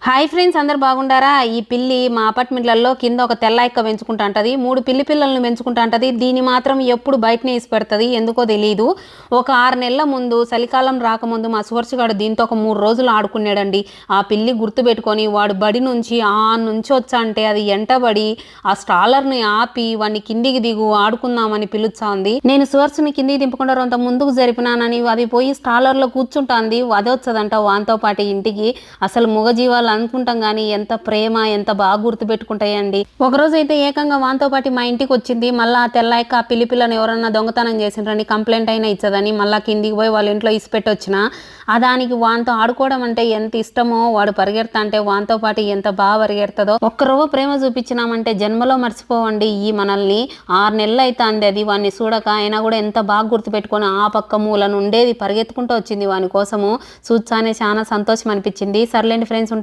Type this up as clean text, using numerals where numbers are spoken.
Hi friends, అందరు బాగుండారా? ఈ పిల్లి మా అపార్ట్మెంట్లలో కింద ఒక తెల్ల ఎక్క పెంచుకుంటా ఉంటది. 3 పిల్లి పిల్లలను పెంచుకుంటా ఉంటది. దీన్ని మాత్రం ఎప్పుడు బయటనే ఇసి పెడతది, ఎందుకో తెలియదు. ఒక 6 నెలల ముందు చలికాలం రాకముందు మా సువర్చగాడు దీంతో ఒక 3 రోజులు ఆడుకున్నాడండి. ఆ పిల్లి గుర్తుపెట్టుకొని వాడు బడి నుంచి నుంచి వచ్చా అంటే అది ఎంటబడి ఆ స్టాలర్ని ఆపి వాడిని కిందికి దిగు ఆడుకుందామని పిలుస్తుంది. నేను సువర్చుని కిందికి దింపకుండా అంత ముందుకు జరిపినానని అది పోయి స్టాలర్లో కూర్చుంటాంది. అదొచ్చదంట వాంతో పాటు ఇంటికి. అసలు మూగజీవాలు అనుకుంటాం కానీ ఎంత ప్రేమ, ఎంత బాగా గుర్తు పెట్టుకుంటాయండి. ఒకరోజు అయితే ఏకంగా వాంతో పాటు మా ఇంటికి వచ్చింది. మళ్ళీ ఆ తెల్లాక ఆ పిల్లి పిల్లని ఎవరన్నా దొంగతనం చేసిండ్రని కంప్లైంట్ అయినా ఇచ్చదని మళ్ళీ కిందికి పోయి వాళ్ళ ఇంట్లో ఇసిపెట్టి వచ్చిన. ఆ దానికి వాంతో ఆడుకోవడం అంటే ఎంత ఇష్టమో, వాడు పరిగెడతా అంటే వాంతో పాటు ఎంత బాగా పరిగెడుతుందో. ఒక్కరోజు ప్రేమ చూపించినామంటే జన్మలో మర్చిపోవండి ఈ మనల్ని. 6 నెలలు అయితే అంది అది వాడిని చూడక. అయినా కూడా ఎంత బాగా గుర్తుపెట్టుకొని ఆ పక్క మూలను ఉండేది పరిగెత్తుకుంటూ వచ్చింది వాని కోసము. చూచానే చాలా సంతోషం అనిపించింది. సర్లేండి ఫ్రెండ్స్, ఉంటా.